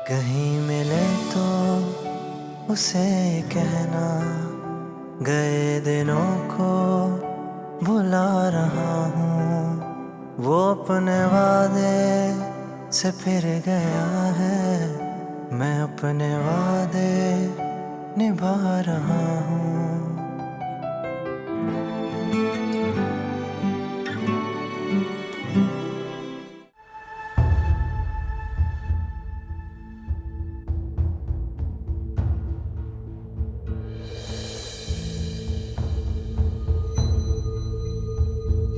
कहीं मिले तो उसे कहना, गए दिनों को भुला रहा हूँ। वो अपने वादे से फिर गया है, मैं अपने वादे निभा रहा हूँ।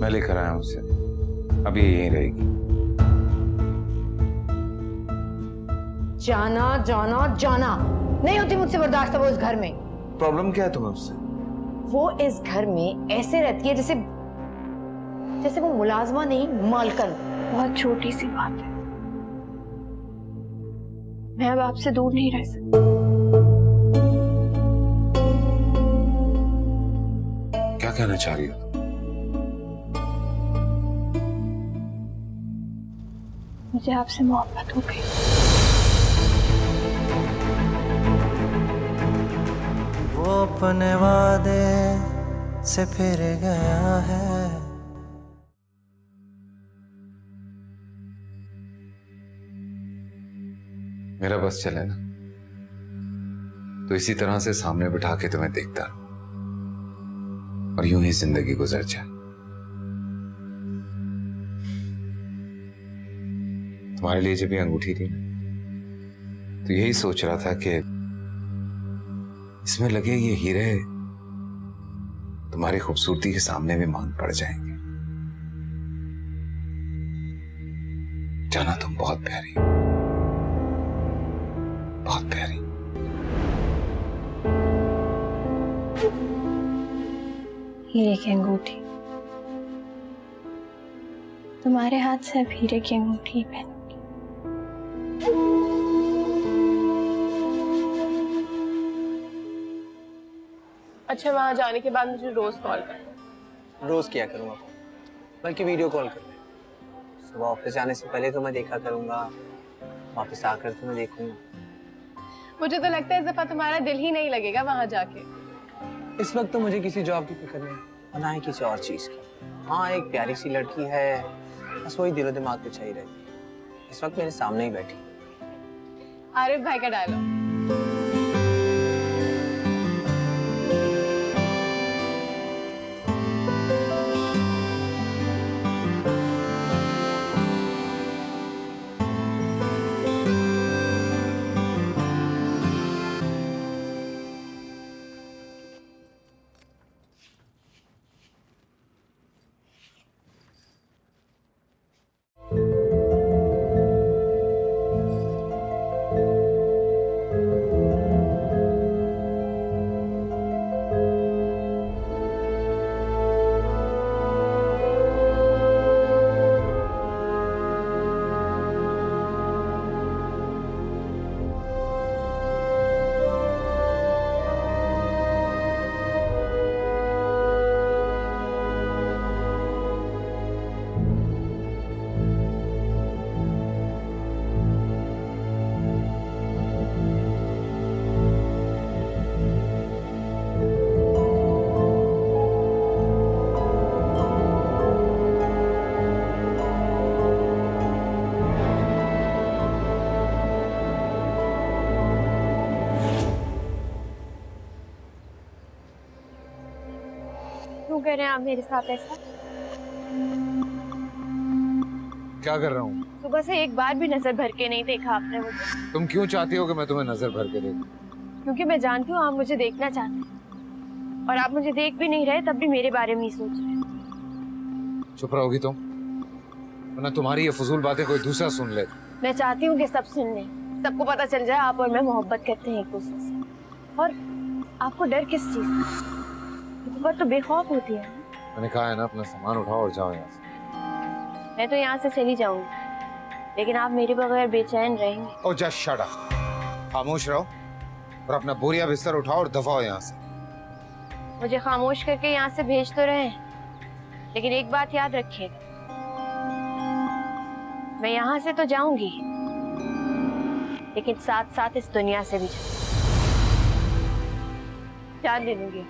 मैं लेकर आया हूं उसे, अभी यहीं रहेगी। जाना जाना जाना नहीं होती मुझसे बर्दाश्त। वो इस घर में प्रॉब्लम क्या है तुम्हें उससे? वो इस घर में ऐसे रहती है जैसे जैसे वो मुलाजमा नहीं मालकन। बहुत छोटी सी बात है, मैं अब आपसे दूर नहीं रह सकती। क्या कहना चाह रही हो? मुझे आपसे मोहब्बत हो गई। वो अपने वादे से फिर गया है। मेरा बस चले ना तो इसी तरह से सामने बिठा के तुम्हें देखता रहूं और यूं ही जिंदगी गुजर जाए। तुम्हारे लिए जब ये अंगूठी थी ना, तो यही सोच रहा था कि इसमें लगे ये हीरे तुम्हारी खूबसूरती के सामने भी मांग पड़ जाएंगे। जाना तुम बहुत प्यारी हो, बहुत प्यारी। हीरे की अंगूठी, तुम्हारे हाथ से अब हीरे की अंगूठी ही पहनूंगी। अच्छा, वहां जाने के बाद मुझे रोज कॉल करना। रोज किया करूंगा, बल्कि वीडियो कॉल कर ले। सुबह ऑफिस जाने से पहले तो मैं देखा करूंगा, वापस आकर तो मैं देखूंगा। मुझे तो लगता है इस दफा तुम्हारा दिल ही नहीं लगेगा वहां जाके। इस वक्त तो मुझे किसी जॉब की फिक्र नहीं और ना ही किसी और चीज की। हाँ, एक प्यारी सी लड़की है, बस वही दिलो दिमाग पे चाहिए रहती है। इस वक्त मेरे सामने ही बैठी। आरिफ भाई का डायलॉग। क्यों कर रहे हैं आप मेरे साथ ऐसा? क्या कर रहा हूँ? सुबह से एक बार भी नजर भर के नहीं देखा आपने मुझे। तुम क्यों चाहती हो कि मैं तुम्हें नजर भर के देखूं? क्योंकि मैं जानती हूँ आप मुझे देखना चाहते हैं, और आप मुझे देख भी नहीं रहे तब भी मेरे बारे में ही सोच रहे हैं। चुप रहोगी तुम, वरना तुम्हारी ये फजूल बातें कोई दूसरा सुन ले। मैं चाहती हूँ कि सब सुन लें, सबको पता चल जाए आप और मैं मोहब्बत करते हैं एक दूसरे से। और आपको डर किस चीज का? मोहब्बत तो बेखौफ होती है। मैंने कहा है ना, अपना सामान उठाओ और जाओ यहाँ से। मैं तो यहाँ से चली जाऊंगी, लेकिन आप मेरे बगैर बेचैन रहेंगे। ओ जस्ट शट अप, खामोश रहो और अपना बोरिया बिस्तर उठाओ और दफा हो यहाँ से। मुझे खामोश करके यहाँ से भेज तो रहे, लेकिन एक बात याद रखिएगा, मैं यहाँ से तो जाऊंगी, लेकिन साथ साथ इस दुनिया से भी जान ले लूंगी।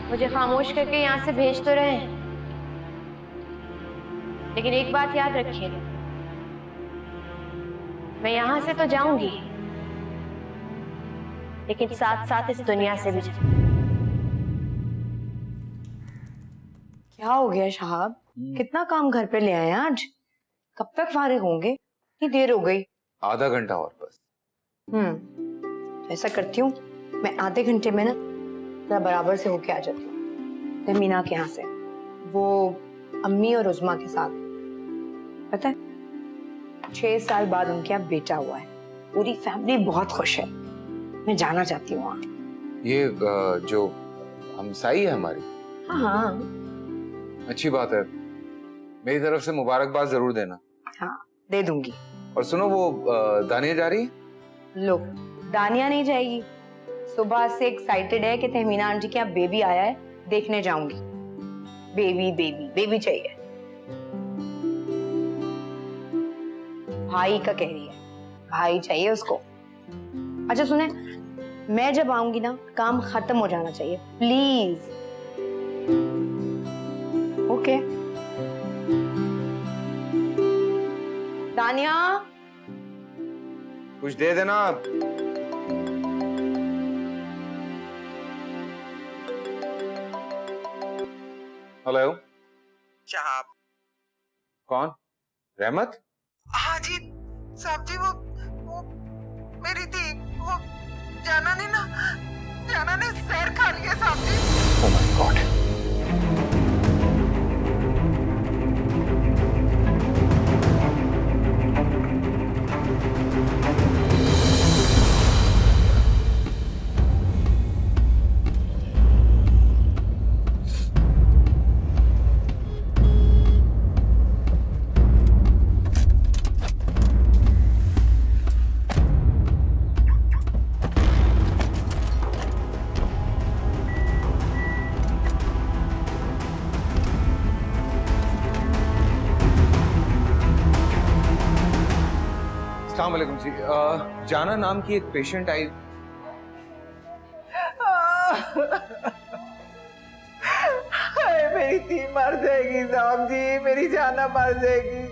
मुझे खामोश करके यहाँ से भेज तो रहे हैं, लेकिन एक बात याद रखिए, मैं यहाँ से तो जाऊंगी, लेकिन साथ साथ इस दुनिया से भी। क्या हो गया शहाब? कितना काम घर पे ले आए हैं आज? कब तक फारिग होंगे? इतनी देर हो गई। आधा घंटा और बस। तो ऐसा करती हूँ, मैं आधे घंटे में ना जरा बराबर से होके आ जाती हूँ मीना के यहाँ से। वो अम्मी और उज़मा के साथ, पता है 6 साल बाद उनके यहाँ बेटा हुआ है। पूरी फैमिली बहुत खुश है। मैं जाना चाहती हूँ वहाँ। ये जो हमसाई है हमारी। हाँ हाँ, अच्छी बात है, मेरी तरफ से मुबारकबाद जरूर देना। हाँ दे दूंगी। और सुनो, वो दानिया जा रही है? लो, दानिया नहीं जाएगी। सुबह से एक्साइटेड है कि तहमीना आंटी के यहाँ बेबी आया है, देखने जाऊंगी। बेबी बेबी बेबी चाहिए, भाई का कह रही है, भाई चाहिए उसको। अच्छा सुने, मैं जब आऊंगी ना काम खत्म हो जाना चाहिए प्लीज। ओके दानिया, कुछ दे देना। हेलो शहाब। कौन? रहमत? हाँ जी साहब जी, वो मेरी थी, वो जाना ने सैर खा लिया साहब जी। Oh my God. अस्सलाम वालेकुम जी। जाना नाम की एक पेशेंट आई। मेरी थी मर जाएगी साहब जी, मेरी जाना मर जाएगी।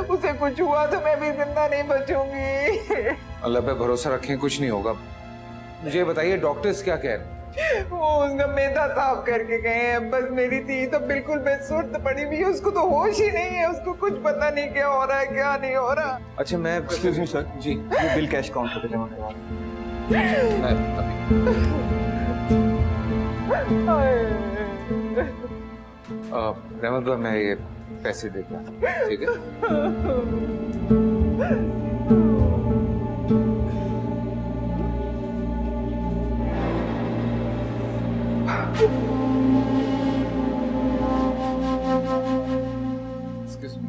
उसे कुछ हुआ तो मैं भी जिंदा नहीं बचूंगी। अल्लाह पे भरोसा रखें, कुछ नहीं होगा। मुझे बताइए डॉक्टर्स क्या कह रहे हैं? वो उसका मैदा साफ करके गए हैं। बस मेरी थी तो बिल्कुल बेसुर्त पड़ी हुई है, उसको तो होश ही नहीं है, उसको कुछ पता नहीं क्या हो रहा है क्या नहीं हो रहा। अच्छा मैं एक्सक्यूज मी सर जी, ये बिल कैश काउंटर पे जमा करवा मैं रहमत भाई, मैं ये पैसे देता हूं, ठीक है? Excuse me,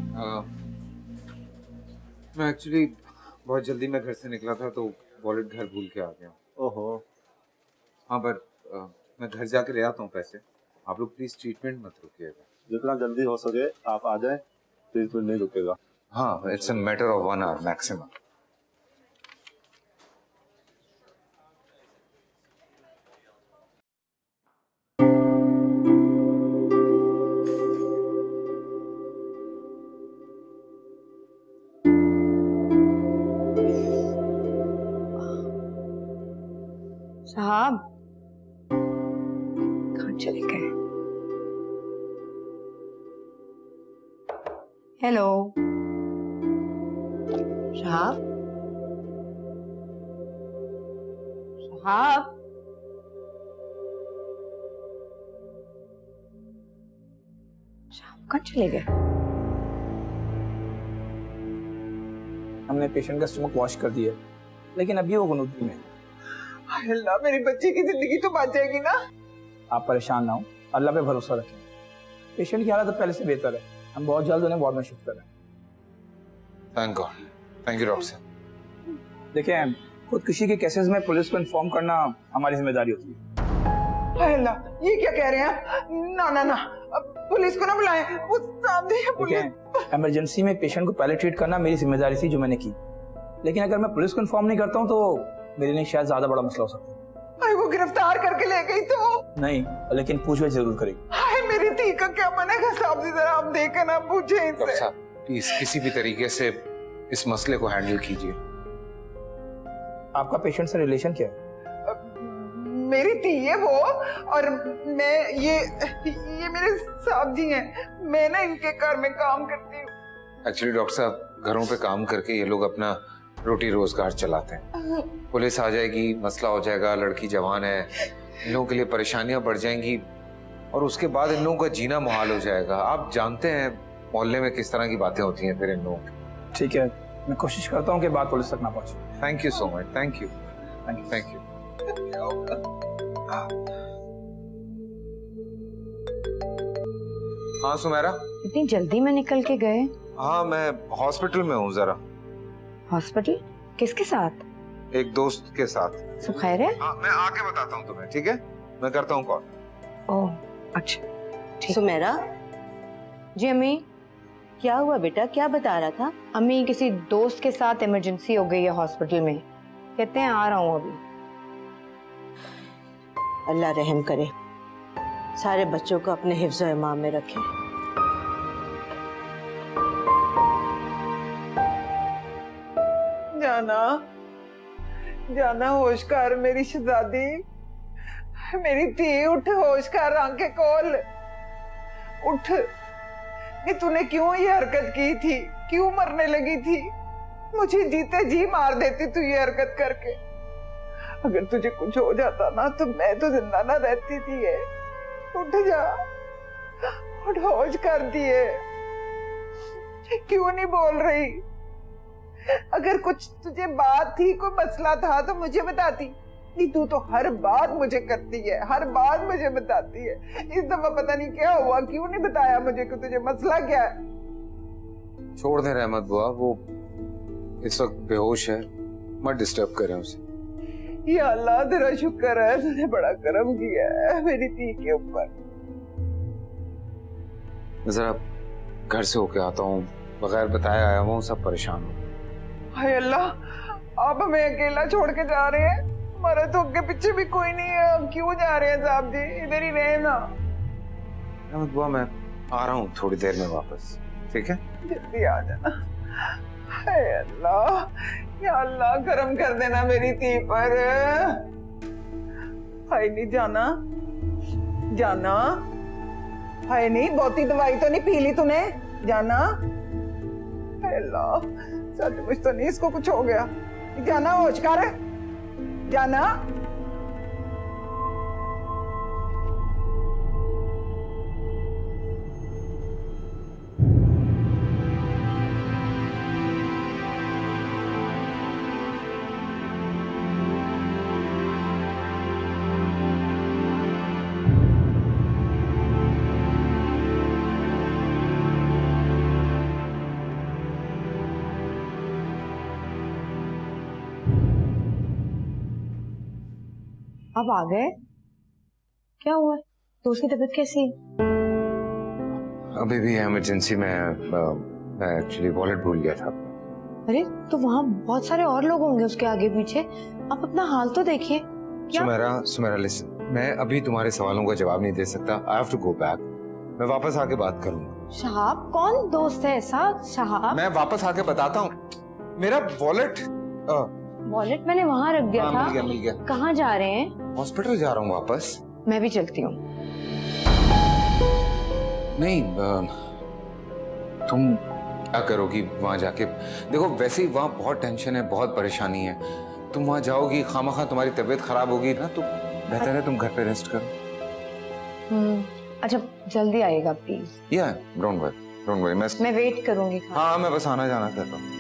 मैं एक्चुअली बहुत जल्दी मैं घर से निकला था तो वॉलेट घर भूल के आ गया। ओहो, हाँ पर मैं घर जाके ले आता हूँ पैसे। आप लोग प्लीज ट्रीटमेंट मत रुकिएगा। जितना जल्दी हो सके आप आ जाएं, ट्रीटमेंट नहीं रुकेगा। हाँ, it's a matter of 1 hour maximum. साहब कहाँ चले गए? हेलो साहब, साहब साहब कहाँ चले गए? हमने पेशेंट का स्टमक वॉश कर दिया, लेकिन अभी वो गुनूदी में है। अल्लाह, मेरी बच्ची की जिंदगी तो बच जाएगी ना। आप परेशान ना हो, अल्लाह पे भरोसा रखें। पेशेंट की हालत अब पहले से बेहतर है। हम बहुत जल्द उन्हें वार्ड में शिफ्ट कर रहे हैं। Thank God, thank you doctor साहब। देखिए, खुदकुशी के केसेस में पुलिस को इन्फॉर्म करना हमारी जिम्मेदारी होती है। हाय अल्लाह, ये क्या कह रहे हैं? ना ना ना, अब पुलिस को ना बुलाएं, वो सामने है पुलिस। देखिए, इमरजेंसी में पेशेंट को पहले ट्रीट करना मेरी जिम्मेदारी थी जो मैंने की, लेकिन अगर मैं पुलिस को इन्फॉर्म नहीं करता हूँ तो मेरे लिए शायद ज्यादा बड़ा मसला हो सकता है। हाय, वो गिरफ्तार करके ले गई तो? नहीं, लेकिन पूछताछ जरूर करेगी। हाय, मेरी धी का क्या बनेगा? साहब जी जरा आप देखें ना, पूछे डॉक्टर इनसे। साहब प्लीज किसी भी तरीके से इस मसले को हैंडल कीजिए। आपका पेशेंट से रिलेशन क्या है? मेरी थी है वो, और मैं ये मेरे साहब जी हैं। मैं ना इनके घर में काम करती हूँ। एक्चुअली डॉक्टर साहब, घरों पे काम करके ये लोग अपना रोटी रोजगार चलाते हैं। पुलिस आ जाएगी, मसला हो जाएगा, लड़की जवान है, इन लोगों के लिए परेशानियां बढ़ जाएंगी और उसके बाद इन लोगों का जीना मुहाल हो जाएगा। आप जानते हैं मोहल्ले में किस तरह की बातें होती हैं फिर इन लोगों की। ठीक है, मैं कोशिश करता हूँ कि बात पुलिस तक ना पहुंचे। Thank you so much, thank you, thank you. Thank you. हाँ सुमेरा। इतनी जल्दी में निकल के गए? हाँ मैं हॉस्पिटल में हूँ जरा। हॉस्पिटल? किसके साथ? एक दोस्त के साथ। सब खैर है? हाँ मैं आके बताता हूँ तुम्हें, ठीक है? मैं करता हूँ कॉल। ओह अच्छा ठीक। सुमेरा, जी अम्मी। क्या हुआ बेटा, क्या बता रहा था? अम्मी किसी दोस्त के साथ इमरजेंसी हो गई है हॉस्पिटल में, कहते हैं आ रहा हूँ अभी। अल्लाह रहम करे, सारे बच्चों को अपने हिफ्ज़ और इमाम में रखे। जाना जाना, होश कर मेरी शहजादी, मेरी धी, उठ होश कर, आंखें खोल, उठ। ये तूने क्यों ये हरकत की थी? क्यों मरने लगी थी? मुझे जीते जी मार देती तू ये हरकत करके। अगर तुझे कुछ हो जाता ना तो मैं तो जिंदा ना रहती थी। ये उठ जा, उठ, होश कर दिए। क्यों नहीं बोल रही? अगर कुछ तुझे बात थी, कोई मसला था तो मुझे बताती। नहीं, तू तो हर बात मुझे करती है, हर बात मुझे बताती है। इस दफा पता नहीं क्या हुआ, क्यों नहीं बताया मुझे कि तुझे मसला क्या है? छोड़ दे रहमत बुआ, वो इस वक्त बेहोश है, मत डिस्टर्ब करें उसे। या अल्लाह तेरा शुक्र है, तूने बड़ा करम किया है मेरी धी के ऊपर। जरा घर से होके आता हूँ, बगैर बताए आया हूँ, सब परेशान हो। हाय अल्लाह, आप हमें अकेला छोड़ के जा रहे हैं? हमारे तो आगे पीछे भी कोई नहीं है, हम क्यों जा रहे हैं साहब जी? इधर ही रहे ना। रहमत बुआ मैं आ रहा हूँ थोड़ी देर में वापस, ठीक है? जल्दी आ जाना। हाय अल्लाह, या अल्लाह करम कर देना मेरी धी पर। हाय नहीं जाना, जाना, हाय नहीं, बहुती दवाई तो नहीं पी ली तूने? जाना, हाय अल्लाह, सचमुच तो नहीं इसको कुछ हो गया? जाना, होश कर, जाना। अब आ गए? क्या हुआ? तो उसकी तबीयत कैसी है? अभी भी इमरजेंसी में मैं एक्चुअली वॉलेट भूल गया था। अरे तो वहाँ बहुत सारे और लोग होंगे उसके आगे पीछे, आप अपना हाल तो देखिए। सुमेरा लिसन, मैं अभी तुम्हारे सवालों का जवाब नहीं दे सकता। I have to go back. मैं वापस आके बात करूंगा। शहाब? कौन दोस्त है ऐसा? शहाब? मैं वापस आके बताता हूँ। मेरा वॉलेट वॉलेट मैंने वहाँ रख दिया था। मिल गया। कहाँ जा रहे हैं? हॉस्पिटल जा रहा हूँ वापस। मैं भी चलती हूँ। नहीं तुम क्या करोगी वहां जाके? देखो वैसे ही वहां बहुत टेंशन है, बहुत परेशानी है। तुम वहां जाओगी, खामखा तुम्हारी तबीयत खराब होगी ना, तो बेहतर है तुम घर पे रेस्ट करो। अच्छा जल्दी आइएगा प्लीज। या डोंट वरी, मैं वेट करूंगी। हाँ मैं बस आना जाना कर रहा हूँ।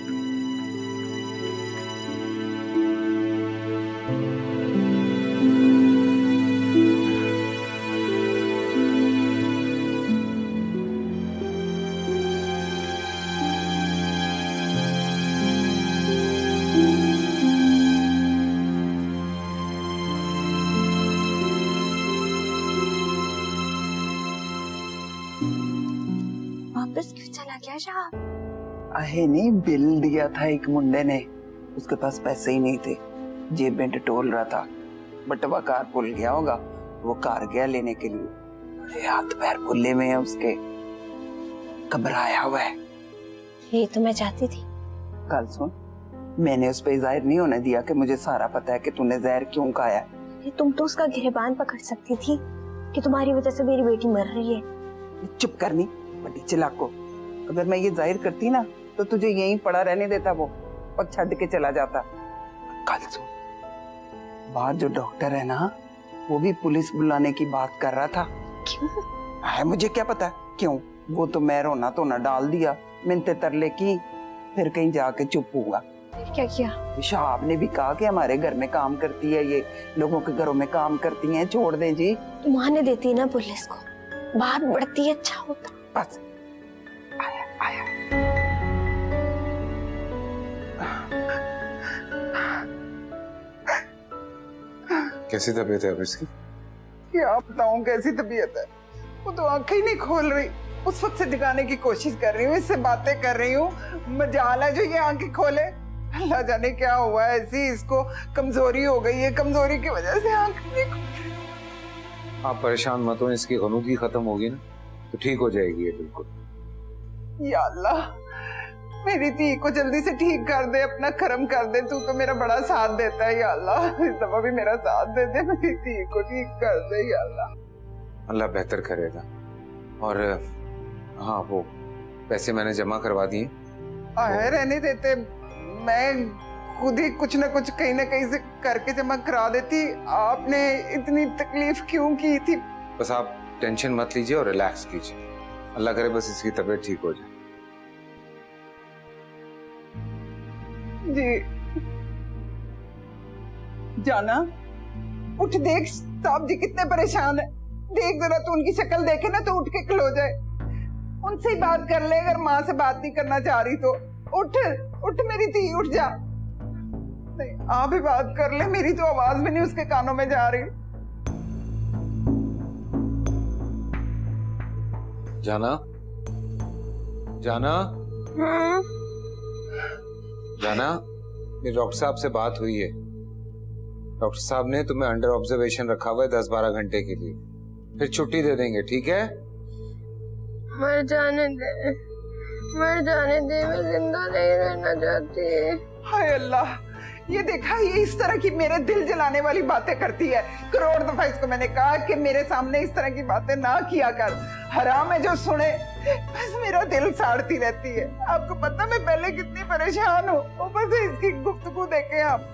चला गया शाह? आहे नहीं, बिल दिया था एक मुंडे ने, उसके पास पैसे ही नहीं थे, जेब में टटोल रहा था, बटवा कार भूल गया होगा, वो कार गया लेने के लिए, बड़े हाथ पैर फुल्ले में है उसके, घबराया हुआ है। ये तो मैं चाहती थी। कल सुन, मैंने उस पर जाहिर नहीं होने दिया कि मुझे सारा पता है कि तूने जहर क्यों खाया। तुम तो उसका गिरबान पकड़ सकती थी कि तुम्हारी वजह से मेरी बेटी मर रही है। चुप करनी बड़ी चिलाको, अगर मैं ये जाहिर करती ना तो तुझे यहीं पड़ा रहने देता वो, और छड़ के चला जाता। कल सुन, बाहर जो डॉक्टर है ना, वो भी पुलिस बुलाने की बात कर रहा था। क्यों? है मुझे क्या पता क्यों, वो तो मैं रोना तो ना डाल दिया, मिन्नतें तरले की, फिर कहीं जाके चुप हुआ। क्या किया? शाह ने भी कहा कि हमारे घर में काम करती है, ये लोगों के घरों में काम करती हैं, छोड़ दे जी। तुम आने देती ना पुलिस को, बात बढ़ती अच्छा होता। बस आया आया। कैसी तबीयत है अब इसकी? क्या बताऊं कैसी तबीयत है, वो तो आंखें ही नहीं खोल रही। उस वक्त से जगाने की कोशिश कर रही हूँ, इससे बातें कर रही हूँ, मजाल है जो ये आंखें खोले। अल्लाह जाने क्या हुआ है, ऐसी इसको कमजोरी हो गई है, कमजोरी की वजह से आंखें नहीं खोल। आप परेशान मत हो, इसकी गनुदगी खत्म होगी ना तो ठीक हो जाएगी ये बिल्कुल। या अल्लाह, मेरी धी को जल्दी से ठीक कर दे, अपना करम कर दे, तू तो मेरा बड़ा साथ देता है या अल्लाह, इस दफा भी मेरा साथ दे दे, मेरी धी को ठीक कर दे या अल्लाह। अल्लाह बेहतर करेगा। और हाँ, वो पैसे मैंने जमा करवा दिए। आए रहने देते, मैं खुद ही कुछ न कुछ कहीं ना कहीं से करके जमा करा देती, आपने इतनी तकलीफ क्यों की थी? बस आप टेंशन मत लीजिए और रिलैक्स कीजिए, अल्लाह करे बस इसकी तबीयत ठीक हो जाए। जी जाना, उठ देख साहब जी कितने परेशान है, देख जरा तू उनकी शक्ल देखे ना तो उठ के खलो जाए, उनसे ही बात कर ले, अगर माँ से बात नहीं करना चाह रही तो। उठ उठ मेरी धी, उठ जा। नहीं आप ही बात कर ले, मेरी तो आवाज भी नहीं उसके कानों में जा रही। जाना, जाना, जाना, मेरे डॉक्टर साहब से बात हुई है। डॉक्टर साहब ने तुम्हें अंडर ऑब्जर्वेशन रखा हुआ है 10-12 घंटे के लिए, फिर छुट्टी दे देंगे, ठीक है? मर जाने दे, मर जाने दे, मैं जिंदा नहीं रहना चाहती। हाय अल्लाह, ये देखा, ये इस तरह की मेरे दिल जलाने वाली बातें करती है। करोड़ दफा इसको मैंने कहा कि मेरे सामने इस तरह की बातें ना किया कर, हराम है जो सुने, बस मेरा दिल साड़ती रहती है। आपको पता मैं पहले कितनी परेशान हूँ, ऊपर से इसकी गुफ्तगू देखे आप।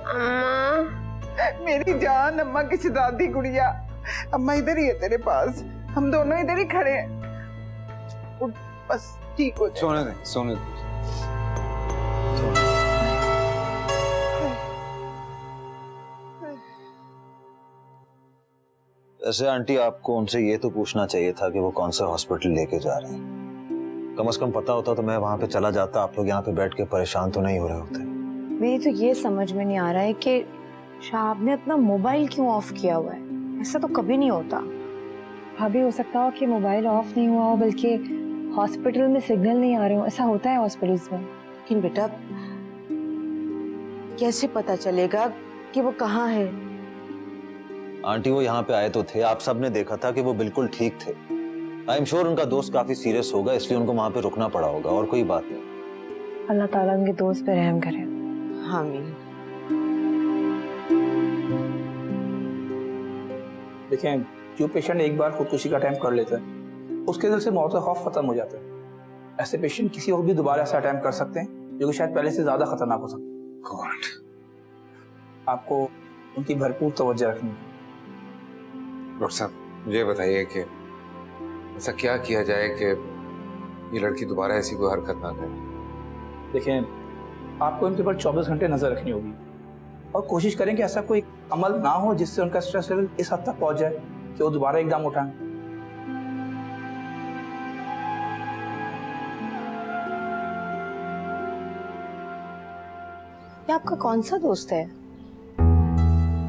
अम्मा, मेरी जान, अम्मा की शहजादी गुड़िया, अम्मा इधर ही है तेरे पास, हम दोनों इधर ही खड़े हैं, उठ, बस ठीक हो जाए। सोने दे, सोने दे। वैसे आंटी, आपको उनसे ये तो पूछना चाहिए था कि वो कौन सा हॉस्पिटल लेके जा रहे हैं। कम से कम पता होता तो मैं वहां पे चला जाता, आप लोग यहाँ पे बैठ के परेशान तो नहीं हो रहे होते। मेरी तो ये समझ में नहीं आ रहा है कि शाह ने अपना मोबाइल क्यों ऑफ किया हुआ है, ऐसा तो कभी नहीं होता। भाभी, हो सकता हो कि मोबाइल ऑफ नहीं हुआ हो, बल्कि हॉस्पिटल में सिग्नल नहीं आ रहे हो, ऐसा होता है हॉस्पिटल्स में। लेकिन बेटा कैसे पता चलेगा कि वो कहाँ है? आंटी, वो यहाँ पे आए तो थे, आप सबने देखा था कि वो बिल्कुल ठीक थे। आई एम श्योर उनका दोस्त काफी सीरियस होगा, इसलिए उनको वहां पे रुकना पड़ा होगा, और कोई बात नहीं। अल्लाह ताला उनके दोस्त पे रहम करे। आमीन। देखें, जो पेशेंट एक बार खुदकुशी का अटेम्प्ट कर लेता है, उसके दिल से मौत का खौफ खत्म हो जाता है। ऐसे पेशेंट किसी और भी दोबारा ऐसा अटेम्प्ट कर सकते हैं, जो कि शायद पहले से ज्यादा खतरनाक हो सकता है। गॉड, आपको उनकी भरपूर तवज्जो रखनी है। डॉक्टर साहब, मुझे बताइए कि ऐसा क्या किया जाए कि ये लड़की दोबारा ऐसी कोई हरकत ना करे। देखें, आपको इनके ऊपर 24 घंटे नजर रखनी होगी और कोशिश करें कि ऐसा कोई अमल ना हो जिससे उनका स्ट्रेस लेवल इस हद तक पहुंच जाए कि वो दोबारा एकदम उठाएं। ये आपका कौन सा दोस्त है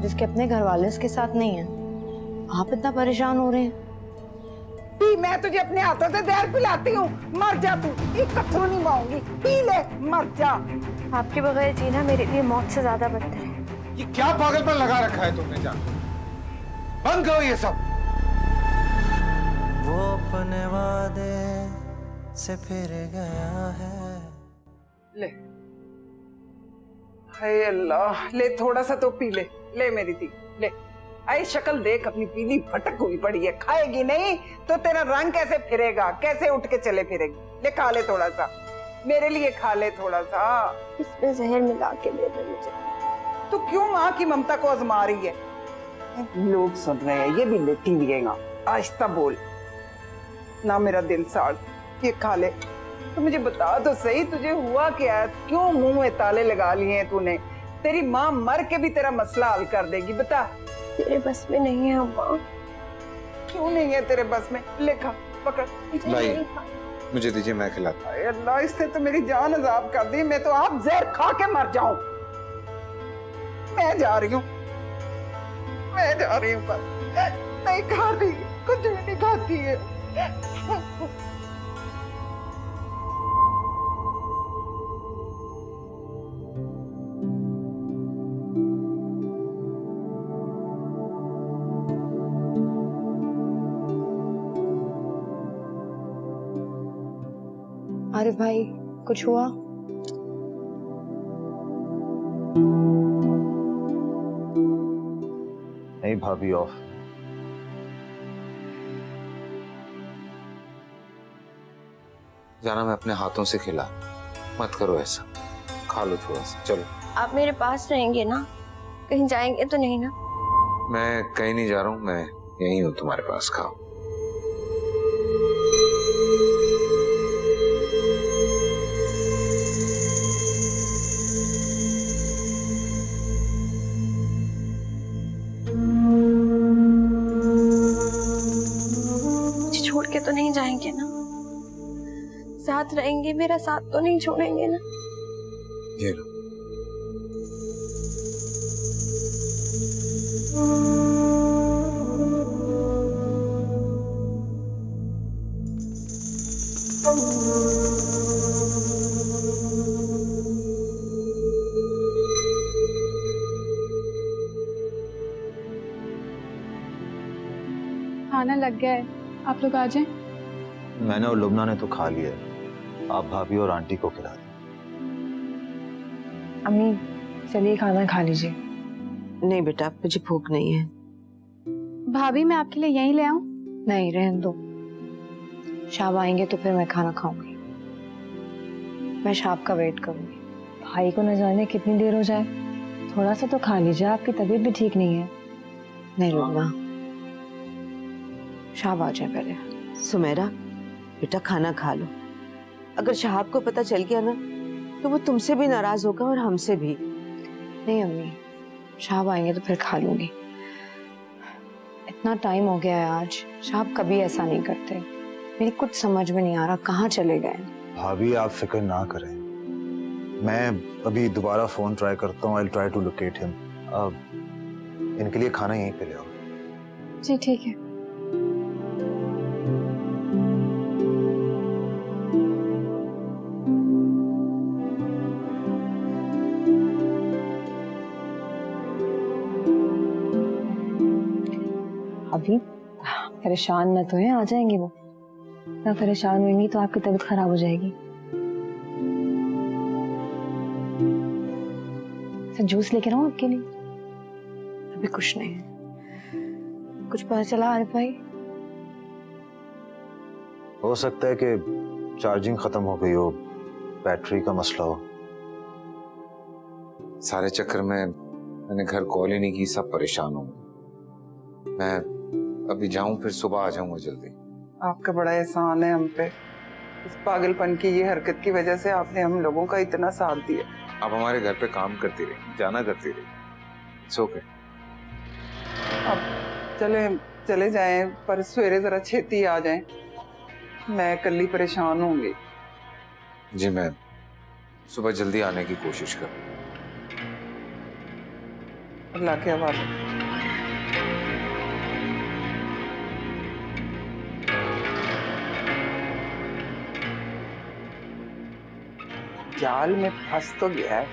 जिसके अपने घर वाले इसके साथ नहीं है? आप इतना परेशान हो रहे हैं? पी, मैं तुझे अपने हाथों से जहर पिलाती हूँ। मर जा तू, एक कतरू नहीं मांगूंगी, पी ले, मर जा। आपके बगैर जीना मेरे लिए मौत से ज्यादा बदतर है। ये क्या पागलपन लगा रखा है तुमने जान? बंद करो ये सब। वो अपने वादे से फिर गया है। ले, हाय अल्लाह, ले थोड़ा सा तो पी ले। ले मेरी दी, ले। आई शक्ल देख अपनी, पीली भटक हुई पड़ी है। खाएगी नहीं तो तेरा रंग कैसे फिरेगा, कैसे उठ के चले फिरेगी। ले खा ले थोड़ा सा, मेरे लिए खा ले थोड़ा सा। इसमें जहर मिला के दे दे मुझे। तू क्यों माँ की ममता को आजमा रही है? लोग सुन रहे हैं, ये भी लेटी हुई है। आहिस्ता बोल ना, मेरा दिल साड़। ये खा ले। तो मुझे बता तो सही, तुझे हुआ क्या है? क्यों मुंह में ताले लगा लिए हैं तूने? तेरी माँ मर के भी तेरा मसला हल कर देगी, बता। तेरे बस में नहीं है अम्मा। क्यों नहीं है तेरे बस में? ले खा, पकड़। लाई, मुझे दीजिए, मैं खिलाता हूं। अल्लाह, इसने तो मेरी जान अजाब कर दी। मैं तो आप जहर खा के मर जाऊं। मैं जा रही हूँ, मैं जा रही हूँ, नहीं खा रही, कुछ भी नहीं खाती है। आरिफ भाई, कुछ हुआ? नहीं भाभी, ऑफ। जाना, मैं अपने हाथों से खिला, मत करो ऐसा। खा लो थोड़ा सा, चलो। आप मेरे पास रहेंगे ना? कहीं जाएंगे तो नहीं ना? मैं कहीं नहीं जा रहा हूँ, मैं यहीं हूँ तुम्हारे पास। खाओ। मुझे छोड़ के तो नहीं जाएंगे ना? साथ रहेंगे, मेरा साथ तो नहीं छोड़ेंगे ना? ये लो। खाना लग गया है, आप लोग आ जाएं। मैंने और लुबना ने तो खा लिया है, आप भाभी और आंटी को खिला दें। अम्मी चलिए खाना खा लीजिए। नहीं बेटा, मुझे भूख नहीं है। भाभी, मैं आपके लिए यहीं ले आऊं? नहीं, रहने दो। शाब आएंगे तो फिर मैं खाना खाऊंगी। मैं शाब का वेट करूंगी। भाई को न जाने कितनी देर हो जाए, थोड़ा सा तो खा लीजिए, आपकी तबीयत भी ठीक नहीं है। नहीं रुकना, शाब आ जाए पहले। सुमेरा बेटा, खाना खा लो। अगर शहाब को पता चल गया ना तो वो तुमसे भी नाराज होगा और हमसे भी। नहीं अम्मी, शाब आएंगे तो फिर खा लूंगी। इतना टाइम हो गया है आज, शाब कभी ऐसा नहीं करते। मेरी कुछ समझ में नहीं आ रहा कहाँ चले गए। भाभी आप फिक्र ना करें, मैं अभी दोबारा फोन ट्राई करता हूँ। I will try to locate him. अब इनके लिए खाना यहीं पे ले आओ। जी ठीक है। अभी परेशान मत हो, आ जाएंगी वो। ना परेशान होंगी तो आपकी तबीयत खराब हो जाएगी। जूस लेकर आऊं आपके लिए? अभी कुछ नहीं है। कुछ पता चला आरिफ भाई? हो सकता है कि चार्जिंग खत्म हो गई हो, बैटरी का मसला हो। सारे चक्कर में मैंने घर कॉल ही नहीं की, सब परेशान हूँ मैं। अभी जाऊं, फिर सुबह आ जाऊंगा जल्दी। आपका बड़ा एहसान है हम पे। इस पागलपन की ये हरकत की वजह से आपने हम लोगों का इतना साथ दिया। आप हमारे घर पे काम करती रही, जाना करती रही। It's okay. अब चले जाएं, पर सवेरे जरा छेती आ जाएं। मैं कल्ली परेशान होंगी। जी, मैं सुबह जल्दी आने की कोशिश करूँ। अल्लाह के हवाले। जाल में फंस तो गया है,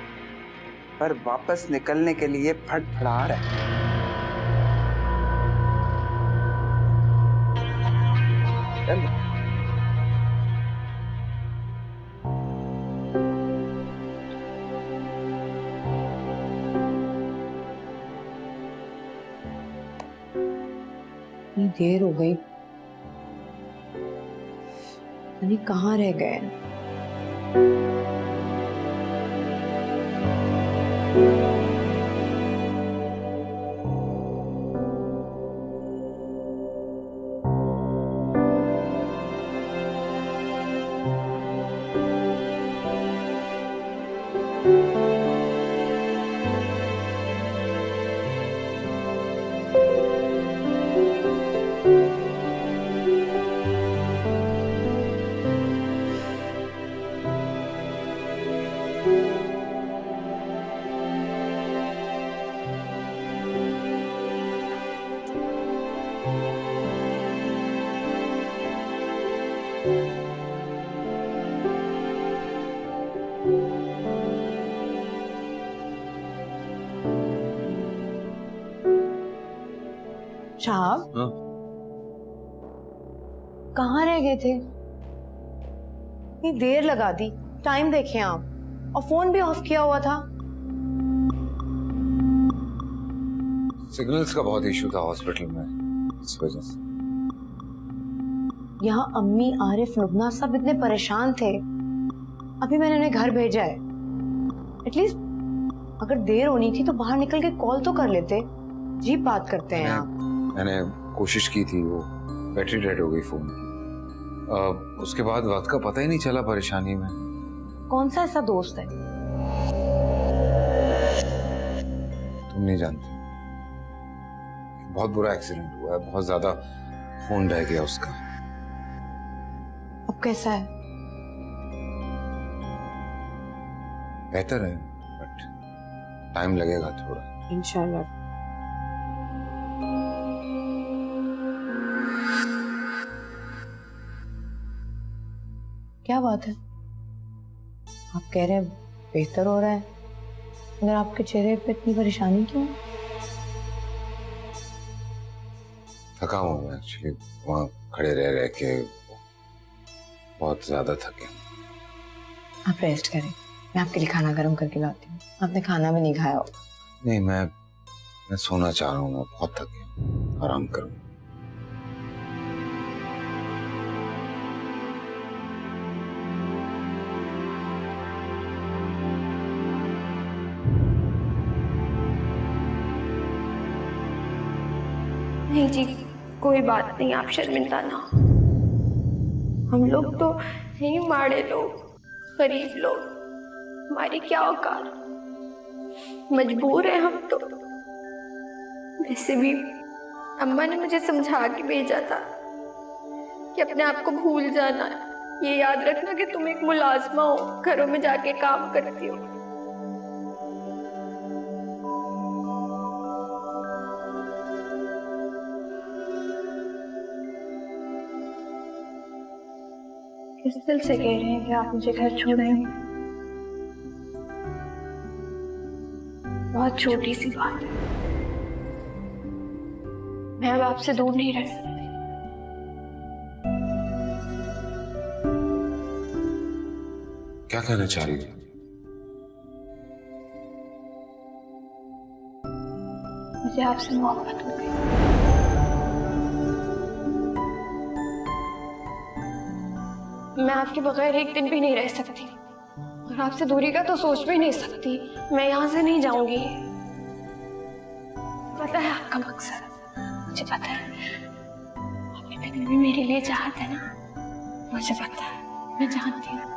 पर वापस निकलने के लिए फड़फड़ा रहा है। चलो। इतनी देर हो गई, यानी कहाँ रह गए? शाहब, कहाँ रह गए थे? इतनी देर लगा दी, टाइम देखें आप, और फोन भी ऑफ किया हुआ था। सिग्नल्स का बहुत इशू था हॉस्पिटल में, इस वजह से। यहाँ अम्मी, आरिफ, लुबना सब इतने परेशान थे। अभी मैंने उन्हें घर भेजा है। एटलीस्ट अगर देर होनी थी तो बाहर निकल के कॉल तो कर लेते। अजीब बात करते हैं आप। मैंने कोशिश की थी, वो बैटरी डेड हो गई फोन की। उसके बाद वक्त का पता ही नहीं चला परेशानी में। कौन सा ऐसा दोस्त है? तुम नहीं जानती, बहुत बुरा एक्सीडेंट हुआ है, बहुत ज्यादा खून बह गया उसका। अब कैसा है? बेहतर है, बट टाइम लगेगा थोड़ा। इंशाल्लाह। क्या बात है? आप कह रहे हैं बेहतर हो रहा है, मगर आपके चेहरे पे इतनी परेशानी क्यों? थका हूँ मैं एक्चुअली, वहाँ खड़े रह रह के बहुत ज्यादा थके। आप रेस्ट करें, मैं आपके लिए खाना गर्म करके लाती हूँ। आपने खाना भी नहीं खाया होगा। नहीं, मैं सोना चाह रहा हूँ, मैं बहुत थकी हूँ, आराम करूँ। नहीं जी, कोई बात नहीं, आप शर्मिंदा ना हो। हम लोग तो नहीं माड़े लोग, गरीब लोग, हमारी क्या औकात, मजबूर है हम तो। वैसे भी अम्मा ने मुझे समझा के भेजा था कि अपने आप को भूल जाना, ये याद रखना कि तुम एक मुलाजमा हो, घरों में जाके काम करती हो। किस दिल से कह रहे हैं कि आप मुझे घर छोड़ेंगे? बहुत छोटी सी बात है, मैं अब आपसे दूर नहीं रह सकती। क्या कहना चाह रही हो? मुझे आपसे मोहब्बत हो गई। मैं आपके बगैर एक दिन भी नहीं रह सकती, और आपसे दूरी का तो सोच भी नहीं सकती। मैं यहाँ से नहीं जाऊंगी। पता है आपका मकसद, मुझे पता है। आपके दिल में भी मेरे लिए चाहत है ना, मुझे पता है, मैं जानती हूँ।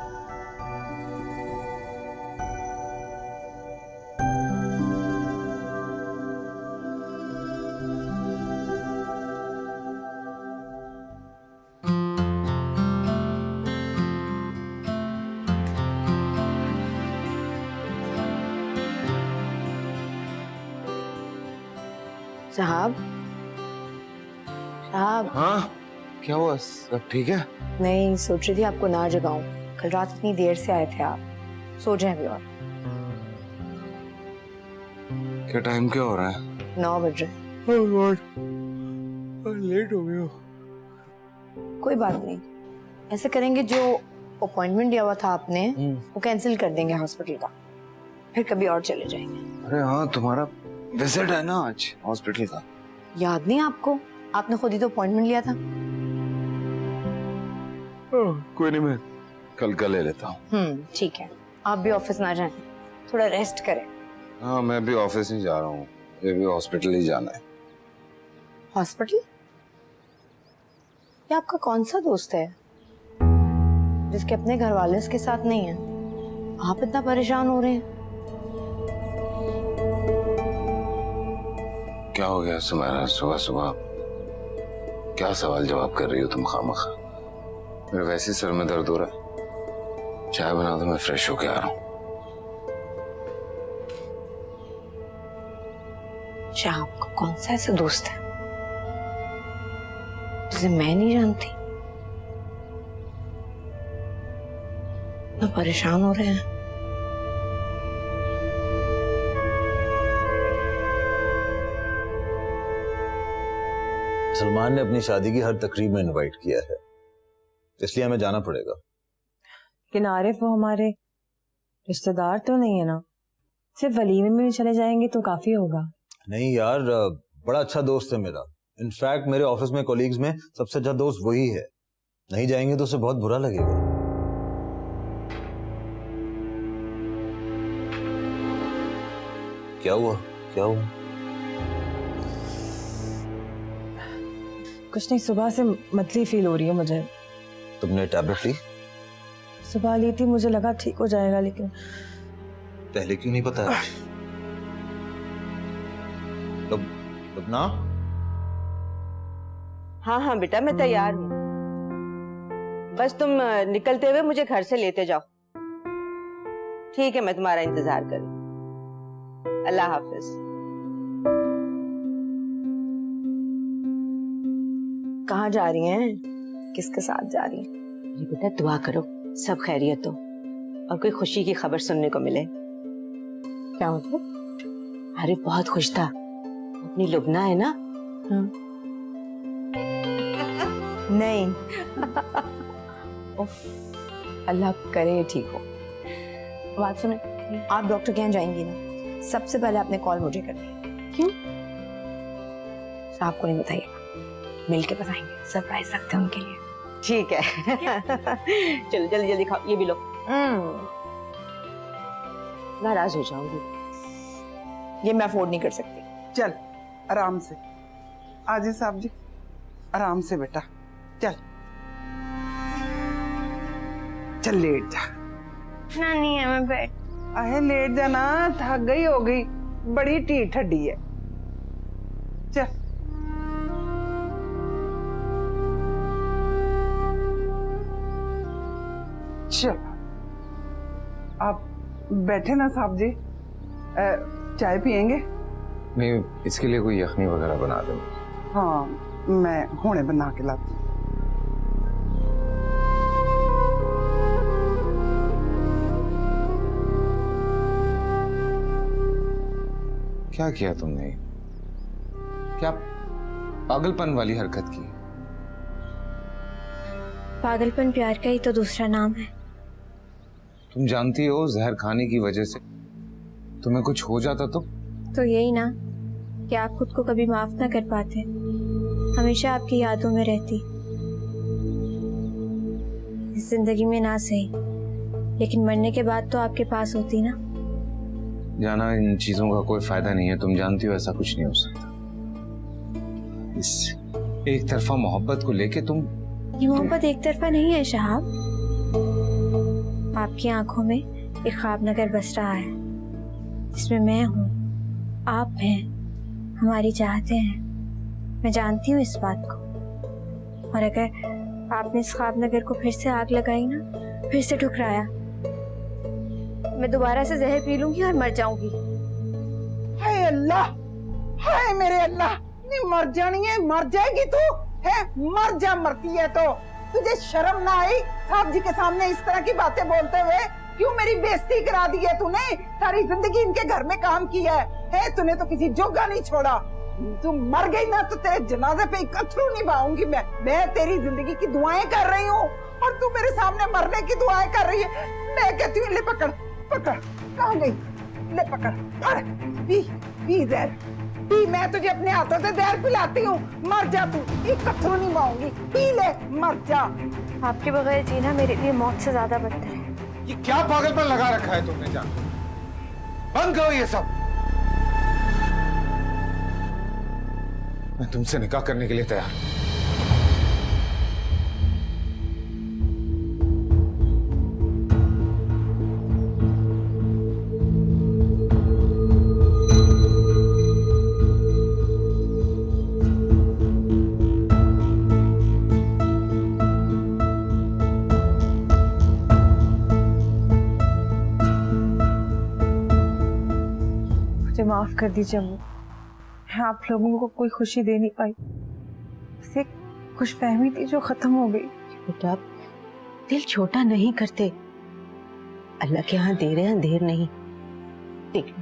साहब, साहब। हाँ, क्या हुआ? सब ठीक है? नहीं, सोच रही थी आपको ना जगाऊं। कल रात इतनी देर से आए थे आप। सो जाए अभी और। क्या टाइम क्या हो रहा है? 9 बज रहे। लेट हो गया। कोई बात नहीं, ऐसे करेंगे जो अपॉइंटमेंट दिया हुआ था आपने वो कैंसिल कर देंगे हॉस्पिटल का, फिर कभी और चले जाएंगे। अरे हाँ, तुम्हारा विजिट है ना आज हॉस्पिटल का। याद नहीं आपको? आपने खुद ही तो अपॉइंटमेंट लिया था। कोई नहीं, मैं कल का ले लेता हूँ। ठीक है, आप भी ऑफिस ना जाएं, थोड़ा रेस्ट करें। हाँ, मैं भी ऑफिस ही जा रहा हूँ, ये भी हॉस्पिटल ही जाना है। हॉस्पिटल? ये आपका कौन सा दोस्त है जिसके अपने घर वाले इसके साथ नहीं है? आप इतना परेशान हो रहे हैं? क्या हो गया सुमैरा, सुबह सुबह क्या सवाल जवाब कर रही हो तुम खामखा? मेरे वैसे सर में दर्द हो रहा है, चाय बना दो, मैं फ्रेश होके आ रहा हूँ। अच्छा, आपका कौन सा ऐसा दोस्त है जिसे मैं नहीं जानती? इतना परेशान हो रहे हैं। सलमान ने अपनी शादी की हर तकरीब में इनवाइट किया है, इसलिए हमें जाना पड़ेगा। लेकिन आरिफ, वो हमारे रिश्तेदार तो नहीं है ना? सिर्फ वलीमे में भी चले जाएंगे तो काफी होगा। नहीं यार, बड़ा अच्छा दोस्त है मेरा। इनफैक्ट मेरे ऑफिस में कोलीग्स में सबसे अच्छा दोस्त वही है। नहीं जाएंगे तो उसे बहुत बुरा लगेगा। क्या हुआ? क्या हुआ? कुछ नहीं, सुबह से मतली फील हो रही है मुझे। तुमने टैबलेट ली? सुबह ली थी, मुझे लगा ठीक हो जाएगा, लेकिन पहले क्यों नहीं बताया? लुबना? हाँ हाँ बेटा, मैं तैयार हूँ। बस तुम निकलते हुए मुझे घर से लेते जाओ। ठीक है, मैं तुम्हारा इंतजार करूँ। अल्लाह हाफिज। कहाँ जा रही हैं? किसके साथ जा रही हैं? ये बेटा दुआ करो सब खैरियत हो और कोई खुशी की खबर सुनने को मिले। क्या मतलब? अरे बहुत खुश था, अपनी लुबना है ना। नहीं। उफ, अल्लाह करे ठीक हो। बात सुने, आप डॉक्टर के यहाँ जाएंगी ना, सबसे पहले आपने कॉल मुझे करनी है। क्यों? साहब को नहीं बताइएगा, मिल के बताएंगे, सरप्राइज रखते हैं उनके लिए। ठीक है। चलो जल्दी जल्दी खाओ, ये भी लो। नाराज हो जाऊंगी। ये मैं अफोर्ड नहीं कर सकती। चल आराम से आजी साहब जी, आराम से बेटा, चल चल लेट जा। नानी है, मैं बैठ। अहे लेट जाना, थक गई हो गई, बड़ी ढीठ हड्डी है। चल चल, आप बैठे ना साहब जी, चाय पियेंगे? नहीं, इसके लिए कोई यखनी वगैरह बना दो। हाँ, मैं हुणे बना के लाती हूँ। क्या किया तुमने? क्या पागलपन वाली हरकत की? पागलपन प्यार का ही तो दूसरा नाम है। तुम जानती हो जहर खाने की वजह से तुम्हें कुछ हो जाता तो यही ना कि आप खुद को कभी माफ ना कर पाते, हमेशा आपकी यादों में रहती। इस जिंदगी में ना सही, लेकिन मरने के बाद तो आपके पास होती ना। जाना, इन चीजों का कोई फायदा नहीं है, तुम जानती हो ऐसा कुछ नहीं हो सकता। इस एक तरफा मोहब्बत को लेके ये मोहब्बत एक तरफा नहीं है शहाब। आपकी आंखों में एक ख्वाब नगर बस रहा है, जिसमें मैं हूँ, आप हैं, हमारी चाहते हैं। मैं जानती हूँ इस बात को, और अगर आपने इस ख्वाब नगर को फिर से आग लगाई ना, फिर से ठुकराया, मैं दोबारा से जहर पी लूंगी और मर जाऊंगी। हाय अल्लाह, हाय मेरे अल्लाह, नहीं मर जानी है, मर जाएगी तू है, मर जा, मरती है तो तुझे शर्म ना आई साहब जी के सामने इस तरह की बातें बोलते हुए? क्यों मेरी बेइज्जती करा दी है तूने? सारी जिंदगी इनके घर में काम किया है तूने तो किसी जोगा नहीं छोड़ा। तू मर गई ना तो तेरे जनाजे पे एक अथरू नहीं बहाऊंगी मैं तेरी जिंदगी की दुआएं कर रही हूँ और तू मेरे सामने मरने की दुआएं कर रही है। मैं कहती हूँ ले पकड़ पकड़, कहाँ गई? ले पकड़, फड़, पी जहर पी। मैं तुझे अपने हाथों से जहर पिलाती हूँ, मर जा तू, एक अथरू नहीं बहाऊंगी, पी ले, मर जा। आपके बगैर जीना मेरे लिए मौत से ज्यादा बदतर है। ये क्या पागलपन लगा रखा है तुमने जान? बंद करो ये सब। मैं तुमसे निकाह करने के लिए तैयार हूं। मुझे माफ कर दीजिए अम्मी, मैं आप लोगों को कोई खुशी दे नहीं पाई। बस एक खुशफहमी थी जो खत्म हो गई। बेटा दिल छोटा नहीं करते, अल्लाह के यहाँ देर है अंधेर नहीं। देख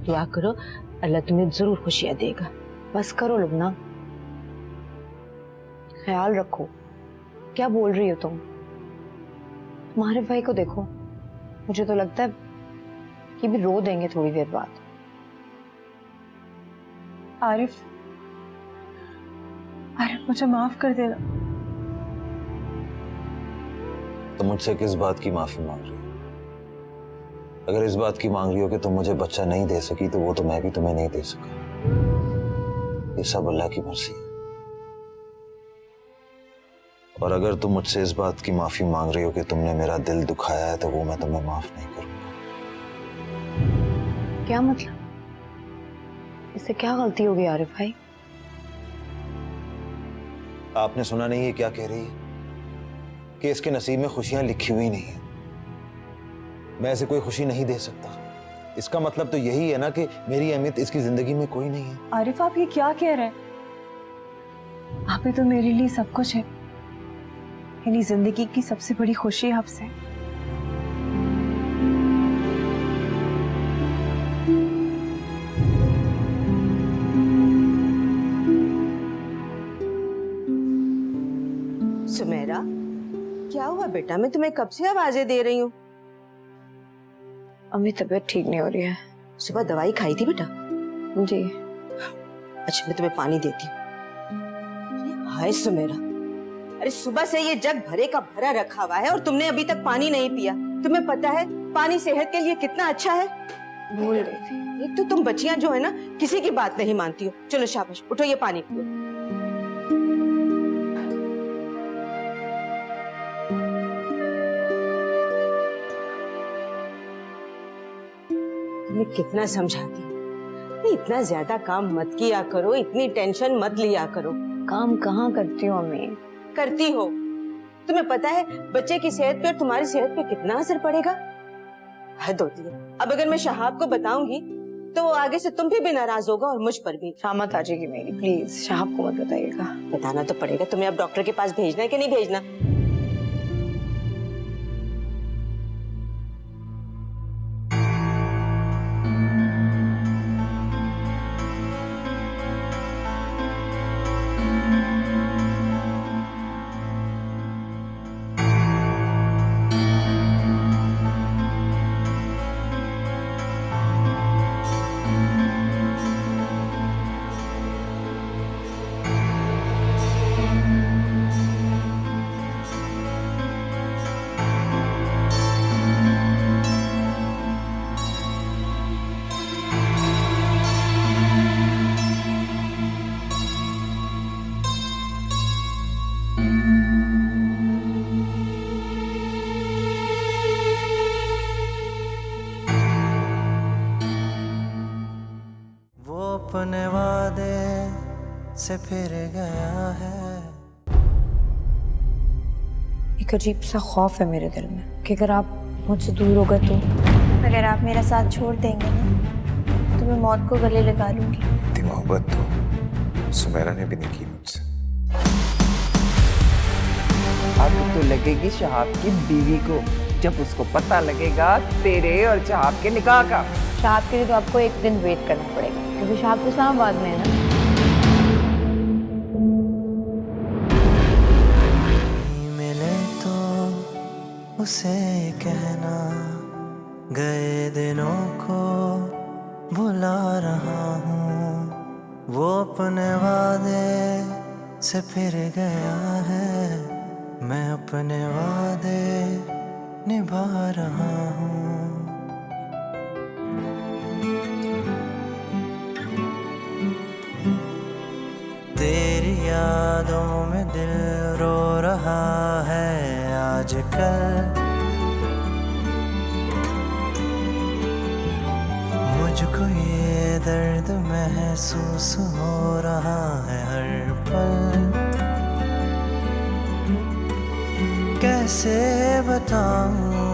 दुआ करो, अल्लाह तुम्हें जरूर खुशियां देगा। बस करो लुबना, ख्याल रखो। क्या बोल रही हो तुम? तुम्हारे भाई को देखो, मुझे तो लगता है कि भी रो देंगे थोड़ी देर बाद। आरिफ मुझे माफ कर देना। तुम मुझसे किस बात की माफी मांग रही हो? अगर इस बात की मांग रही हो कि तुम मुझे बच्चा नहीं दे सकी, तो वो तो मैं भी तुम्हें नहीं दे सका। ये सब अल्लाह की मर्जी है। और अगर तुम मुझसे इस बात की माफी मांग रही हो कि तुमने मेरा दिल दुखाया है, तो वो मैं तुम्हें माफ नहीं करूंगा। क्या मतलब? इससे क्या गलती होगी आरिफ भाई? आपने सुना नहीं है क्या कह रही है? कि इसके नसीब में खुशियां लिखी हुई नहीं है। मैं ऐसे कोई खुशी नहीं दे सकता। इसका मतलब तो यही है ना कि मेरी अहमियत इसकी जिंदगी में कोई नहीं है। आरिफ आप ये क्या कह रहे हैं? आप ही तो मेरे लिए सब कुछ है, यानी जिंदगी की सबसे बड़ी खुशी आपसे। सुमेरा क्या हुआ बेटा? मैं तुम्हें कब से आवाजें दे रही हूँ। अम्मी तबीयत ठीक नहीं हो रही है। सुबह दवाई खाई थी बेटा? जी। अच्छा मैं तुम्हें पानी देती हूँ। हाय सुमेरा, अरे सुबह से ये जग भरे का भरा रखा हुआ है और तुमने अभी तक पानी नहीं पिया। तुम्हें पता है पानी सेहत के लिए कितना अच्छा है? भूल गई थी। एक तो तुम बच्चियां जो है ना किसी की बात नहीं मानती हो। चलो शाबाश उठो, ये पानी पियो। तुम्हें कितना समझाती हूँ, इतना ज्यादा काम मत किया करो, इतनी टेंशन मत लिया करो। काम कहाँ करती हो अम्मी? करती हो। तुम्हें पता है बच्चे की सेहत पे और तुम्हारी सेहत पे कितना असर पड़ेगा? हद होती है। अब अगर मैं शहाब को बताऊंगी तो वो आगे से तुम भी नाराज होगा और मुझ पर भी। शामत आ जाएगी मेरी, प्लीज शहाब को मत बताइएगा। बताना तो पड़ेगा। तुम्हें अब डॉक्टर के पास भेजना है कि नहीं भेजना? अपने वादे से फिर गया है। एक अजीब सा खौफ है मेरे दिल में कि अगर आप मुझसे दूर हो गए तो अगर आप मेरा साथ छोड़ देंगे ना तो मैं मौत को गले लगा लूंगी। इतनी मोहब्बत तो सुमेरा ने भी नहीं की मुझसे। अब तो लगेगी शहाब की बीवी को जब उसको पता लगेगा तेरे और शहाब के निकाह का। शहाब के लिए तो आपको एक दिन वेट करना पड़ेगा, क्योंकि शहाब तो इस्लामाबाद में है ना। मिले तो उसे कहना, गए दिनों को भुला रहा हूँ। वो अपने वादे से फिर गया है, मैं अपने वादे निभा रहा हूँ। तेरी यादों में दिल रो रहा है आजकल। मुझको ये दर्द महसूस हो रहा है हर पल। कैसे बताऊं